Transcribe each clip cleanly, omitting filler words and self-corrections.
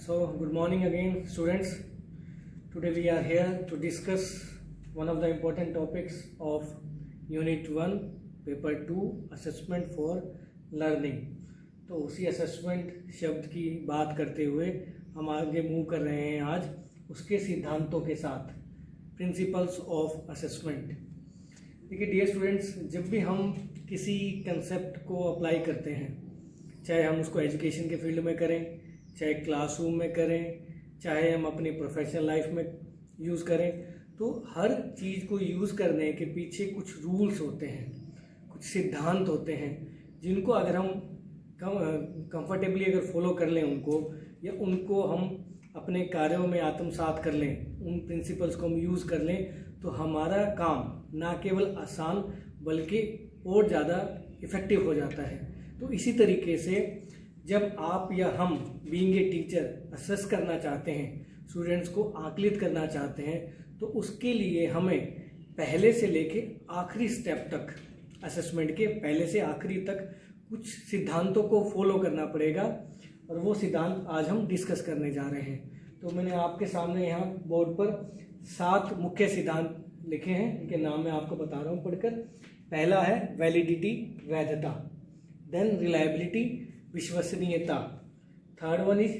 So, good morning again, students. Today we are here to discuss one of the important topics of Unit 1, Paper 2, Assessment for Learning. तो उसी assessment शब्द की बात करते हुए हम आगे मूव कर रहे हैं आज उसके सिद्धांतों के साथ, प्रिंसिपल्स ऑफ असेसमेंट। देखिए डियर स्टूडेंट्स, जब भी हम किसी कंसेप्ट को अप्लाई करते हैं, चाहे हम उसको एजुकेशन के फील्ड में करें, चाहे क्लासरूम में करें, चाहे हम अपनी प्रोफेशनल लाइफ में यूज़ करें, तो हर चीज़ को यूज़ करने के पीछे कुछ रूल्स होते हैं, कुछ सिद्धांत होते हैं, जिनको अगर हम कंफर्टेबली अगर फॉलो कर लें उनको, या उनको हम अपने कार्यों में आत्मसात कर लें, उन प्रिंसिपल्स को हम यूज़ कर लें, तो हमारा काम ना केवल आसान बल्कि और ज़्यादा इफ़ेक्टिव हो जाता है। तो इसी तरीके से जब आप या हम बीइंग ए टीचर असेस करना चाहते हैं, स्टूडेंट्स को आकलित करना चाहते हैं, तो उसके लिए हमें पहले से लेके आखिरी स्टेप तक, असेसमेंट के पहले से आखिरी तक कुछ सिद्धांतों को फॉलो करना पड़ेगा, और वो सिद्धांत आज हम डिस्कस करने जा रहे हैं। तो मैंने आपके सामने यहाँ बोर्ड पर 7 मुख्य सिद्धांत लिखे हैं, इनके नाम मैं आपको बता रहा हूँ पढ़कर। पहला है वैलिडिटी, वैधता, देन रिलायबिलिटी, विश्वसनीयता, third one is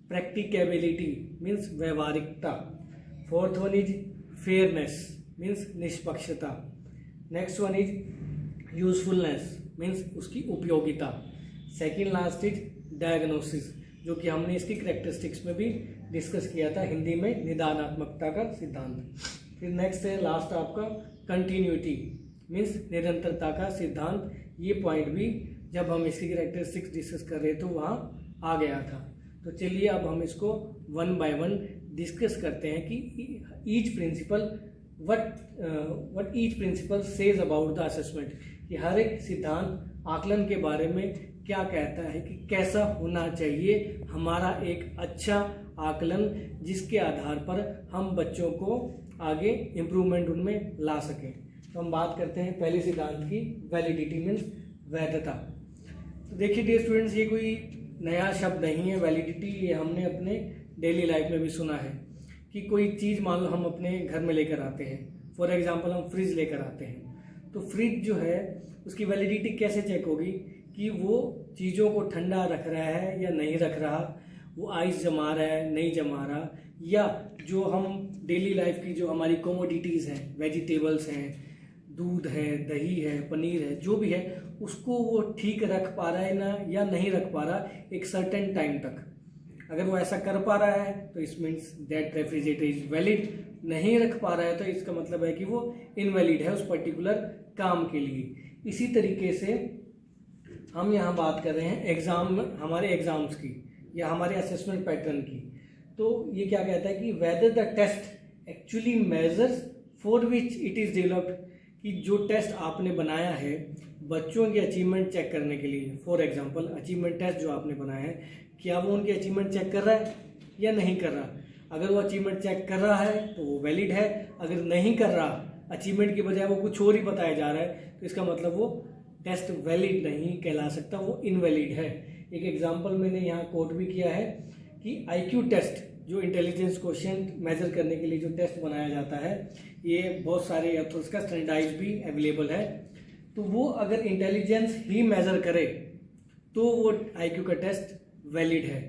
practicability means व्यवहारिकता, fourth one is fairness means निष्पक्षता, next one is usefulness means उसकी उपयोगिता, सेकेंड लास्ट इज डायग्नोसिस, जो कि हमने इसकी कैरेक्टरिस्टिक्स में भी डिस्कस किया था हिंदी में, निदानात्मकता का सिद्धांत। फिर नेक्स्ट है लास्ट आपका कंटिन्यूटी मीन्स निरंतरता का सिद्धांत। ये पॉइंट भी जब हम इसकी कैरेक्टरिस्टिक्स डिस्कस कर रहे थे वहाँ आ गया था। तो चलिए अब हम इसको वन बाय वन डिस्कस करते हैं कि each principle what each principle says about the assessment, कि हर एक सिद्धांत आकलन के बारे में क्या कहता है, कि कैसा होना चाहिए हमारा एक अच्छा आकलन, जिसके आधार पर हम बच्चों को आगे इम्प्रूवमेंट उनमें ला सकें। तो हम बात करते हैं पहले सिद्धांत की, वैलिडिटी मीन्स वैधता। तो देखिए डियर स्टूडेंट्स, ये कोई नया शब्द नहीं है वैलिडिटी, ये हमने अपने डेली लाइफ में भी सुना है कि कोई चीज़ मान लो हम अपने घर में लेकर आते हैं, फॉर एग्जांपल हम फ्रिज लेकर आते हैं, तो फ्रिज जो है उसकी वैलिडिटी कैसे चेक होगी कि वो चीज़ों को ठंडा रख रहा है या नहीं रख रहा, वो आइस जमा रहा है नहीं जमा रहा, या जो हम डेली लाइफ की जो हमारी कमोडिटीज़ हैं, वेजिटेबल्स हैं, दूध है, दही है, पनीर है, जो भी है, उसको वो ठीक रख पा रहा है ना या नहीं रख पा रहा एक सर्टेन टाइम तक। अगर वो ऐसा कर पा रहा है तो it means that refrigerator is valid, नहीं रख पा रहा है तो इसका मतलब है कि वो इनवैलिड है उस पर्टिकुलर काम के लिए। इसी तरीके से हम यहाँ बात कर रहे हैं एग्जाम, हमारे एग्जाम्स की या हमारे असेसमेंट पैटर्न की। तो ये क्या कहता है कि whether the test actually measures for which it is developed, कि जो टेस्ट आपने बनाया है बच्चों की अचीवमेंट चेक करने के लिए, फॉर एग्जांपल अचीवमेंट टेस्ट जो आपने बनाया है, क्या वो उनकी अचीवमेंट चेक कर रहा है या नहीं कर रहा। अगर वो अचीवमेंट चेक कर रहा है तो वो वैलिड है, अगर नहीं कर रहा, अचीवमेंट की बजाय वो कुछ और ही बताया जा रहा है, तो इसका मतलब वो टेस्ट वैलिड नहीं कहला सकता, वो इनवैलिड है। एक एग्जाम्पल मैंने यहाँ कोट भी किया है कि IQ टेस्ट, जो इंटेलिजेंस क्वेश्चन मेजर करने के लिए जो टेस्ट बनाया जाता है, ये बहुत सारे ऑथर्स का स्टैंडर्डाइज भी अवेलेबल है। तो वो अगर इंटेलिजेंस ही मेजर करे तो वो IQ का टेस्ट वैलिड है।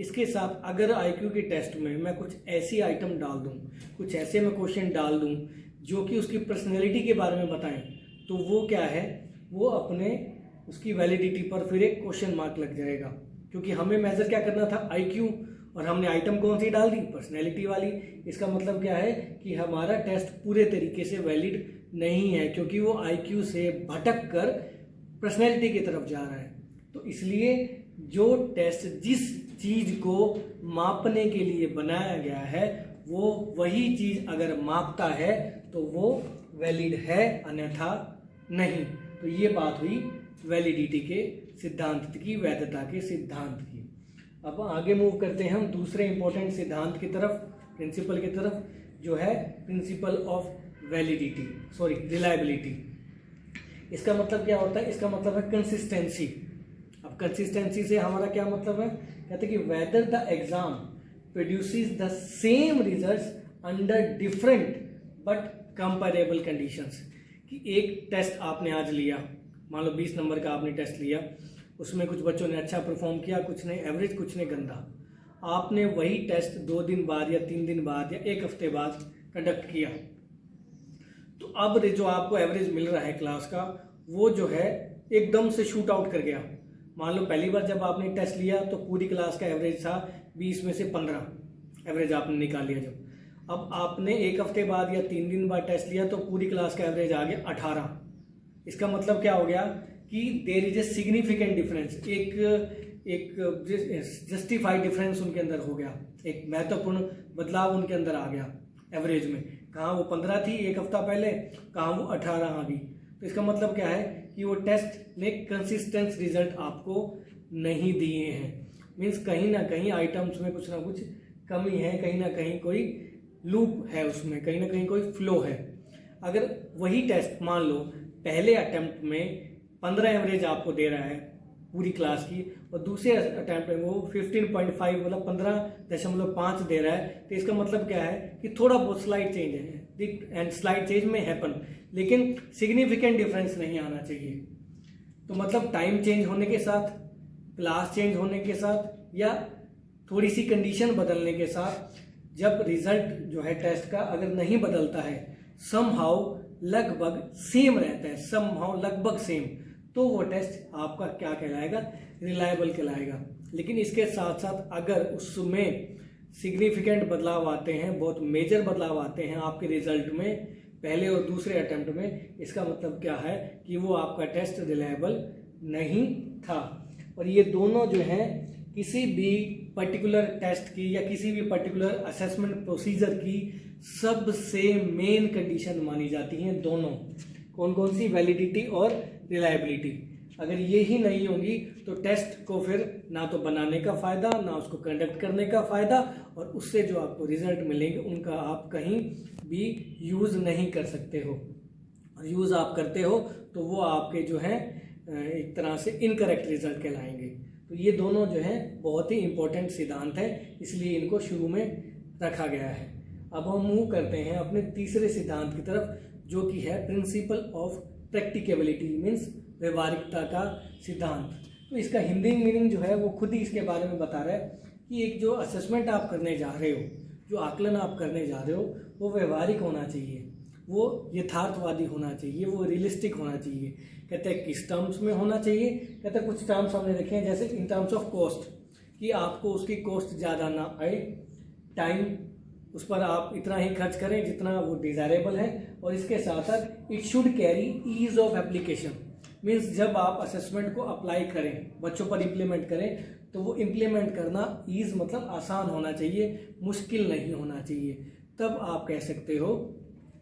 इसके साथ अगर IQ के टेस्ट में मैं कुछ ऐसी आइटम डाल दूं, कुछ ऐसे मैं क्वेश्चन डाल दूं जो कि उसकी पर्सनैलिटी के बारे में बताएं, तो वो क्या है, वो अपने उसकी वैलिडिटी पर फिर एक क्वेश्चन मार्क लग जाएगा, क्योंकि हमें मेजर क्या करना था, IQ, और हमने आइटम कौन सी डाल दी, पर्सनैलिटी वाली। इसका मतलब क्या है कि हमारा टेस्ट पूरे तरीके से वैलिड नहीं है, क्योंकि वो IQ से भटक कर पर्सनैलिटी की तरफ जा रहा है। तो इसलिए जो टेस्ट जिस चीज़ को मापने के लिए बनाया गया है, वो वही चीज़ अगर मापता है तो वो वैलिड है, अन्यथा नहीं। तो ये बात हुई वैलिडिटी के सिद्धांत की, वैधता के सिद्धांत की। अब आगे मूव करते हैं हम दूसरे इंपॉर्टेंट सिद्धांत की तरफ, प्रिंसिपल की तरफ, जो है principle of validity, sorry reliability. इसका मतलब क्या होता है, इसका मतलब है कंसिस्टेंसी। अब कंसिस्टेंसी से हमारा क्या मतलब है, कहते हैं कि whether the exam produces the same results under different but comparable conditions। कि एक टेस्ट आपने आज लिया, मान लो 20 नंबर का आपने टेस्ट लिया, उसमें कुछ बच्चों ने अच्छा परफॉर्म किया, कुछ ने एवरेज, कुछ ने गंदा। आपने वही टेस्ट 2 दिन बाद या 3 दिन बाद या 1 हफ्ते बाद कंडक्ट किया, तो अब जो आपको एवरेज मिल रहा है क्लास का, वो जो है एकदम से शूट आउट कर गया। मान लो पहली बार जब आपने टेस्ट लिया तो पूरी क्लास का एवरेज था 20 में से 15 एवरेज आपने निकाल लिया। जब अब आपने 1 हफ्ते बाद या 3 दिन बाद टेस्ट लिया तो पूरी क्लास का एवरेज आ गया 18। इसका मतलब क्या हो गया कि there is a significant difference, एक जस्टिफाइड डिफरेंस उनके अंदर हो गया, एक महत्वपूर्ण बदलाव उनके अंदर आ गया एवरेज में। कहाँ वो 15 थी 1 हफ्ता पहले, कहाँ वो 18 आ गई। तो इसका मतलब क्या है कि वो टेस्ट ने कंसिस्टेंट रिजल्ट आपको नहीं दिए हैं। मीन्स कहीं ना कहीं आइटम्स में कुछ ना कुछ कमी है, कहीं ना कहीं कोई लूप है उसमें, कहीं ना कहीं कोई फ्लो है। अगर वही टेस्ट मान लो पहले अटेम्प्ट में 15 एवरेज आपको दे रहा है पूरी क्लास की, और दूसरे अटेम्प्ट में वो 15.5 मतलब 15.5 दे रहा है, तो इसका मतलब क्या है कि थोड़ा बहुत स्लाइड चेंज है, एंड स्लाइड चेंज में हैपन, लेकिन सिग्निफिकेंट डिफरेंस नहीं आना चाहिए। तो मतलब टाइम चेंज होने के साथ, क्लास चेंज होने के साथ, या थोड़ी सी कंडीशन बदलने के साथ, जब रिजल्ट जो है टेस्ट का अगर नहीं बदलता है, समहाउ लगभग सेम रहता है, समहाउ लगभग सेम, तो वो टेस्ट आपका क्या कहलाएगा, रिलायबल कहलाएगा। लेकिन इसके साथ साथ अगर उसमें सिग्निफिकेंट बदलाव आते हैं, बहुत मेजर बदलाव आते हैं आपके रिजल्ट में पहले और दूसरे अटेम्प्ट में, इसका मतलब क्या है कि वो आपका टेस्ट रिलायबल नहीं था। और ये दोनों जो है किसी भी पर्टिकुलर टेस्ट की या किसी भी पर्टिकुलर असेसमेंट प्रोसीजर की सबसे मेन कंडीशन मानी जाती हैं दोनों। कौन कौन सी? वैलिडिटी और रिलायबिलिटी। अगर ये ही नहीं होंगी तो टेस्ट को फिर ना तो बनाने का फ़ायदा, ना उसको कंडक्ट करने का फ़ायदा, और उससे जो आपको रिजल्ट मिलेंगे उनका आप कहीं भी यूज़ नहीं कर सकते हो। और यूज़ आप करते हो तो वो आपके जो है एक तरह से इनकरेक्ट रिजल्ट कहलाएंगे। तो ये दोनों जो है बहुत ही इंपॉर्टेंट सिद्धांत है, इसलिए इनको शुरू में रखा गया है। अब हम मूव करते हैं अपने तीसरे सिद्धांत की तरफ, जो कि है प्रिंसिपल ऑफ प्रैक्टिकेबिलिटी, मीन्स व्यवहारिकता का सिद्धांत। तो इसका हिंदी मीनिंग जो है वो खुद ही इसके बारे में बता रहा है कि एक जो असेसमेंट आप करने जा रहे हो, जो आकलन आप करने जा रहे हो, वो व्यवहारिक होना चाहिए, वो यथार्थवादी होना चाहिए, वो रियलिस्टिक होना चाहिए। कहते हैं किस टर्म्स में होना चाहिए? कहते हैं कुछ टर्म्स हमने देखे हैं, जैसे इन टर्म्स ऑफ कॉस्ट, कि आपको उसकी कॉस्ट ज़्यादा ना आए, टाइम उस पर आप इतना ही खर्च करें जितना वो डिज़ायरेबल है, और इसके साथ साथ it should carry ease of application. Means जब आप असेसमेंट को अप्लाई करें, बच्चों पर इम्प्लीमेंट करें, तो वो इम्प्लीमेंट करना ईज मतलब आसान होना चाहिए, मुश्किल नहीं होना चाहिए। तब आप कह सकते हो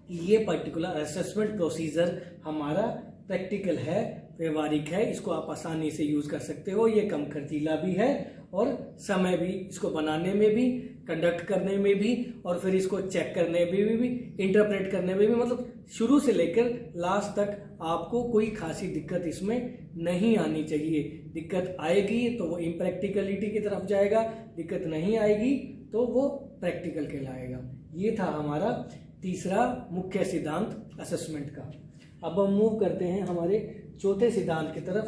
कि ये पर्टिकुलर असेसमेंट प्रोसीजर हमारा प्रैक्टिकल है, व्यवहारिक है, इसको आप आसानी से यूज़ कर सकते हो, ये कम खर्चीला भी है, और समय भी इसको बनाने में भी, कंडक्ट करने में भी, और फिर इसको चेक करने में भी, इंटरप्रेट करने में भी, मतलब शुरू से लेकर लास्ट तक आपको कोई खासी दिक्कत इसमें नहीं आनी चाहिए। दिक्कत आएगी तो वो इम्प्रैक्टिकलिटी की तरफ जाएगा, दिक्कत नहीं आएगी तो वो प्रैक्टिकल कहलाएगा। ये था हमारा तीसरा मुख्य सिद्धांत असेसमेंट का। अब हम मूव करते हैं हमारे चौथे सिद्धांत की तरफ,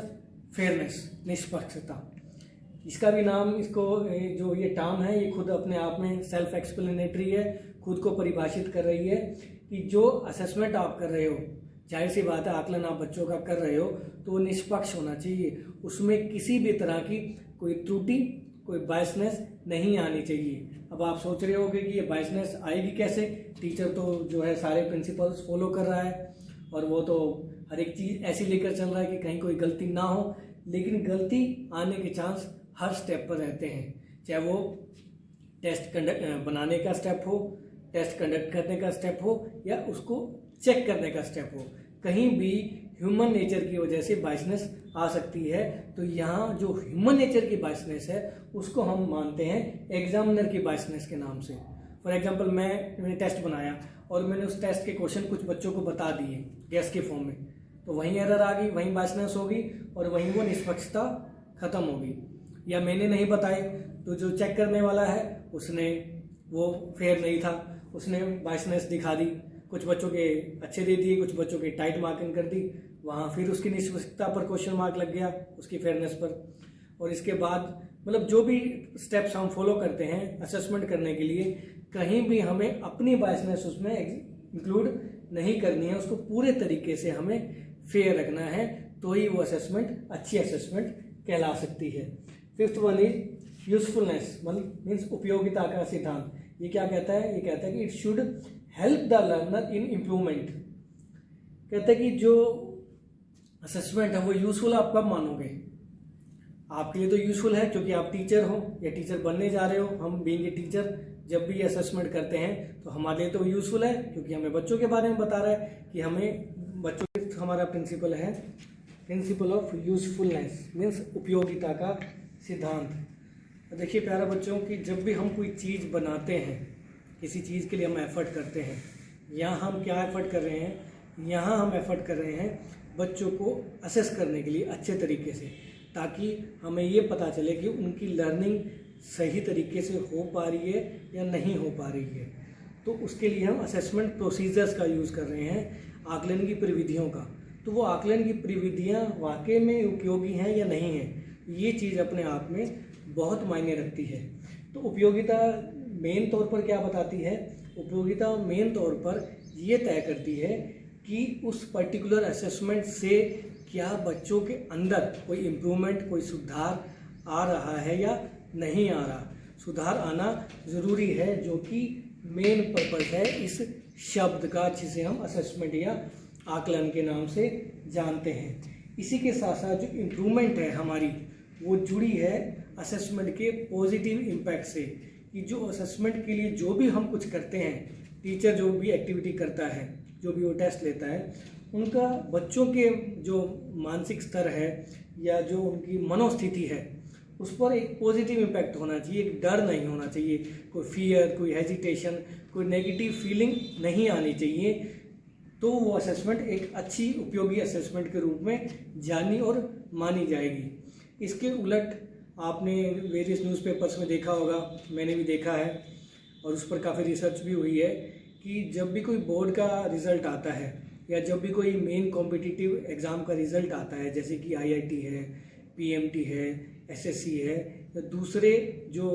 फेयरनेस, निष्पक्षता। इसका भी नाम, इसको जो ये टर्म है ये खुद अपने आप में सेल्फ एक्सप्लेनेटरी है, खुद को परिभाषित कर रही है कि जो असेसमेंट आप कर रहे हो, जाहिर सी बात है आकलन आप बच्चों का कर रहे हो, तो वो निष्पक्ष होना चाहिए, उसमें किसी भी तरह की कोई त्रुटि, कोई बायसनेस नहीं आनी चाहिए। अब आप सोच रहे होगे कि ये बायसनेस आएगी कैसे, टीचर तो जो है सारे प्रिंसिपल्स फॉलो कर रहा है और वो तो हर एक चीज़ ऐसी लेकर चल रहा है कि कहीं कोई गलती ना हो, लेकिन गलती आने के चांस हर स्टेप पर रहते हैं, चाहे वो टेस्ट कंडक्ट बनाने का स्टेप हो, टेस्ट कंडक्ट करने का स्टेप हो, या उसको चेक करने का स्टेप हो, कहीं भी ह्यूमन नेचर की वजह से बायसनेस आ सकती है। तो यहाँ जो ह्यूमन नेचर की बायसनेस है उसको हम मानते हैं एग्जामिनर की बायसनेस के नाम से। फॉर एग्जांपल मैंने टेस्ट बनाया और मैंने उस टेस्ट के क्वेश्चन कुछ बच्चों को बता दिए गेस के फॉर्म में, तो वहीं एरर आ गई, वहीं बायसनेस होगी और वहीं वो निष्पक्षता खत्म होगी। या मैंने नहीं बताए, तो जो चेक करने वाला है उसने वो फेयर नहीं था, उसने बायसनेस दिखा दी, कुछ बच्चों के अच्छे दे दिए, कुछ बच्चों के टाइट मार्किंग कर दी, वहाँ फिर उसकी निष्पक्षता पर क्वेश्चन मार्क लग गया, उसकी फेयरनेस पर। और इसके बाद मतलब जो भी स्टेप्स हम फॉलो करते हैं असेसमेंट करने के लिए, कहीं भी हमें अपनी बायसनेस उसमें इंक्लूड नहीं करनी है, उसको पूरे तरीके से हमें फेयर रखना है, तो ही वो असेसमेंट अच्छी असेसमेंट कहला सकती है। फिफ्थ वन इज यूजफुलनेस, मतलब मीन्स उपयोगिता का सिद्धांत। ये क्या कहता है? ये कहता है कि it should help the learner in improvement. कहता है कि जो असेसमेंट है वो यूजफुल आप कब मानोगे? आपके लिए तो यूजफुल है क्योंकि आप टीचर हो या टीचर बनने जा रहे हो। हम बीइंग ए टीचर जब भी असेसमेंट करते हैं तो हमारे लिए तो यूजफुल है क्योंकि हमें बच्चों के बारे में बता रहा है कि हमें बच्चों के, हमारा प्रिंसिपल है प्रिंसिपल ऑफ यूजफुलनेस, मीन्स उपयोगिता का सिद्धांत। देखिए प्यारे बच्चों की, जब भी हम कोई चीज़ बनाते हैं, किसी चीज़ के लिए हम एफर्ट करते हैं, यहाँ हम क्या एफर्ट कर रहे हैं? यहाँ हम एफर्ट कर रहे हैं बच्चों को असेस करने के लिए अच्छे तरीके से, ताकि हमें ये पता चले कि उनकी लर्निंग सही तरीके से हो पा रही है या नहीं हो पा रही है। तो उसके लिए हम असेसमेंट प्रोसीजर्स का यूज़ कर रहे हैं, आकलन की प्रविधियों का। तो वो आकलन की प्रविधियाँ वाकई में उपयोगी हैं या नहीं हैं, ये चीज़ अपने आप में बहुत मायने रखती है। तो उपयोगिता मेन तौर पर क्या बताती है? उपयोगिता मेन तौर पर ये तय करती है कि उस पर्टिकुलर असेसमेंट से क्या बच्चों के अंदर कोई इम्प्रूवमेंट, कोई सुधार आ रहा है या नहीं आ रहा। सुधार आना ज़रूरी है, जो कि मेन पर्पस है इस शब्द का, जिसे हम असेसमेंट या आकलन के नाम से जानते हैं। इसी के साथ साथ जो इम्प्रूवमेंट है हमारी, वो जुड़ी है असेसमेंट के पॉजिटिव इम्पैक्ट से, कि जो असेसमेंट के लिए जो भी हम कुछ करते हैं, टीचर जो भी एक्टिविटी करता है, जो भी वो टेस्ट लेता है, उनका बच्चों के जो मानसिक स्तर है या जो उनकी मनोस्थिति है, उस पर एक पॉजिटिव इम्पैक्ट होना चाहिए, एक डर नहीं होना चाहिए, कोई फियर, कोई हेजिटेशन, कोई नेगेटिव फीलिंग नहीं आनी चाहिए। तो वो असेसमेंट एक अच्छी उपयोगी असेसमेंट के रूप में जानी और मानी जाएगी। इसके उलट आपने वेरियस न्यूज़पेपर्स में देखा होगा, मैंने भी देखा है और उस पर काफ़ी रिसर्च भी हुई है, कि जब भी कोई बोर्ड का रिज़ल्ट आता है या जब भी कोई मेन कॉम्पिटिटिव एग्ज़ाम का रिज़ल्ट आता है, जैसे कि IIT है, PMT है, SSC है, या दूसरे जो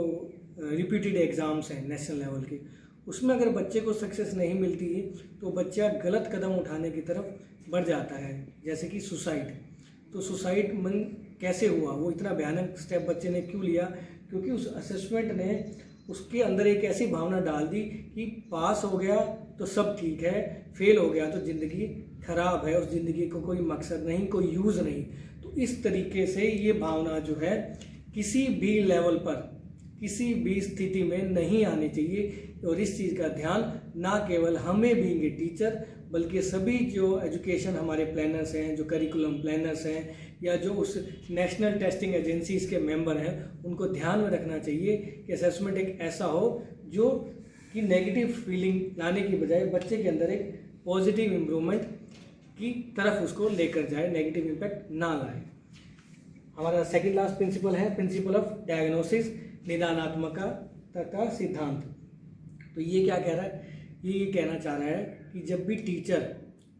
रिपीटेड एग्ज़ाम्स हैं नेशनल लेवल के, उसमें अगर बच्चे को सक्सेस नहीं मिलती तो बच्चा गलत कदम उठाने की तरफ बढ़ जाता है, जैसे कि सुसाइड। तो सुसाइड मन कैसे हुआ? वो इतना भयानक स्टेप बच्चे ने क्यों लिया? क्योंकि उस असेसमेंट ने उसके अंदर एक ऐसी भावना डाल दी कि पास हो गया तो सब ठीक है, फेल हो गया तो ज़िंदगी खराब है, उस ज़िंदगी को कोई मकसद नहीं, कोई यूज़ नहीं। तो इस तरीके से ये भावना जो है किसी भी लेवल पर, किसी भी स्थिति में नहीं आनी चाहिए। और इस चीज़ का ध्यान ना केवल हमें बीइंग ए टीचर, बल्कि सभी जो एजुकेशन हमारे प्लानर्स हैं, जो करिकुलम प्लानर्स हैं, या जो उस नेशनल टेस्टिंग एजेंसीज के मेंबर हैं, उनको ध्यान में रखना चाहिए कि असेसमेंट एक ऐसा हो जो कि नेगेटिव फीलिंग लाने की बजाय बच्चे के अंदर एक पॉजिटिव इम्प्रूवमेंट की तरफ उसको लेकर जाए, नेगेटिव इम्पैक्ट ना लाए। हमारा सेकंड लास्ट प्रिंसिपल है प्रिंसिपल ऑफ डायग्नोसिस, निदानात्मकता का सिद्धांत। तो ये क्या कह रहा है? ये कहना चाह रहा है कि जब भी टीचर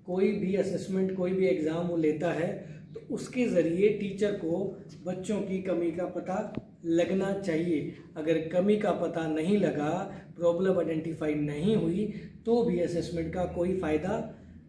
कोई भी असेसमेंट, कोई भी एग्ज़ाम वो लेता है, तो उसके ज़रिए टीचर को बच्चों की कमी का पता लगना चाहिए। अगर कमी का पता नहीं लगा, प्रॉब्लम आइडेंटिफाई नहीं हुई, तो भी असेसमेंट का कोई फ़ायदा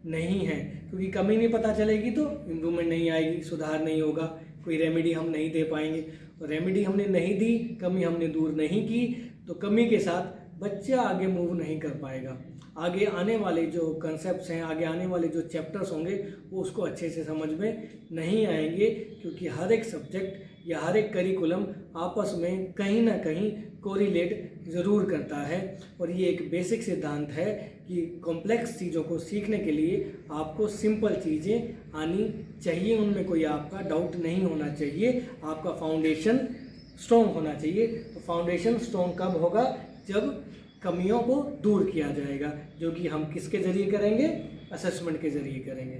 नहीं है, क्योंकि कमी नहीं पता चलेगी तो इम्प्रूवमेंट नहीं आएगी, सुधार नहीं होगा, कोई रेमेडी हम नहीं दे पाएंगे। और रेमेडी हमने नहीं दी, कमी हमने दूर नहीं की, तो कमी के साथ बच्चा आगे मूव नहीं कर पाएगा। आगे आने वाले जो कंसेप्ट्स हैं, आगे आने वाले जो चैप्टर्स होंगे, वो उसको अच्छे से समझ में नहीं आएंगे, क्योंकि हर एक सब्जेक्ट या हर एक करिकुलम आपस में कहीं ना कहीं कोरिलेट ज़रूर करता है। और ये एक बेसिक सिद्धांत है कि कॉम्प्लेक्स चीज़ों को सीखने के लिए आपको सिंपल चीज़ें आनी चाहिए, उनमें कोई आपका डाउट नहीं होना चाहिए, आपका फाउंडेशन स्ट्रॉन्ग होना चाहिए। तो फाउंडेशन स्ट्रॉन्ग कब होगा? जब कमियों को दूर किया जाएगा, जो कि हम किसके ज़रिए करेंगे? असेसमेंट के ज़रिए करेंगे।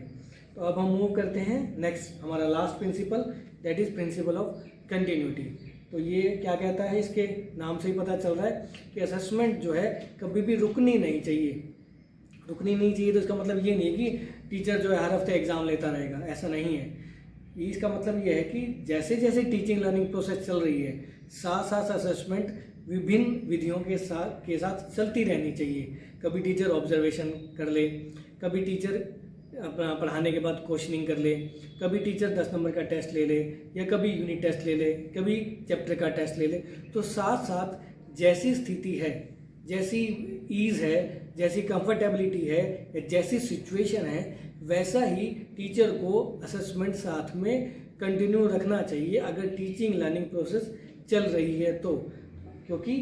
तो अब हम मूव करते हैं नेक्स्ट, हमारा last principle, that is principle of continuity. तो ये क्या कहता है, इसके नाम से ही पता चल रहा है कि असेसमेंट जो है कभी भी रुकनी नहीं चाहिए। रुकनी नहीं चाहिए तो इसका मतलब ये नहीं है कि टीचर जो है हर हफ्ते एग्ज़ाम लेता रहेगा, ऐसा नहीं है। इसका मतलब ये है कि जैसे जैसे टीचिंग लर्निंग प्रोसेस चल रही है, साथ साथ असेसमेंट विभिन्न विधियों के साथ चलती रहनी चाहिए। कभी टीचर ऑब्जर्वेशन कर ले, कभी टीचर अपना पढ़ाने के बाद क्वेश्चनिंग कर ले, कभी टीचर 10 नंबर का टेस्ट ले ले, या कभी यूनिट टेस्ट ले ले, कभी चैप्टर का टेस्ट ले ले। तो साथ साथ जैसी स्थिति है, जैसी ईज़ है, जैसी कंफर्टेबिलिटी है, या जैसी सिचुएशन है, वैसा ही टीचर को असेसमेंट साथ में कंटिन्यू रखना चाहिए अगर टीचिंग लर्निंग प्रोसेस चल रही है तो। क्योंकि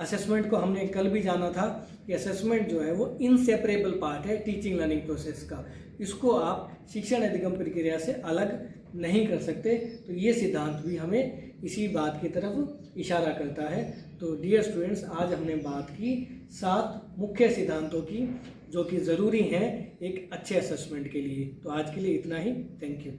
असेसमेंट को हमने कल भी जाना था कि असेसमेंट जो है वो इनसेपरेबल पार्ट है टीचिंग लर्निंग प्रोसेस का। इसको आप शिक्षण अधिगम प्रक्रिया से अलग नहीं कर सकते। तो ये सिद्धांत भी हमें इसी बात की तरफ इशारा करता है। तो डियर स्टूडेंट्स, आज हमने बात की 7 मुख्य सिद्धांतों की जो कि ज़रूरी हैं एक अच्छे असेसमेंट के लिए। तो आज के लिए इतना ही। Thank you.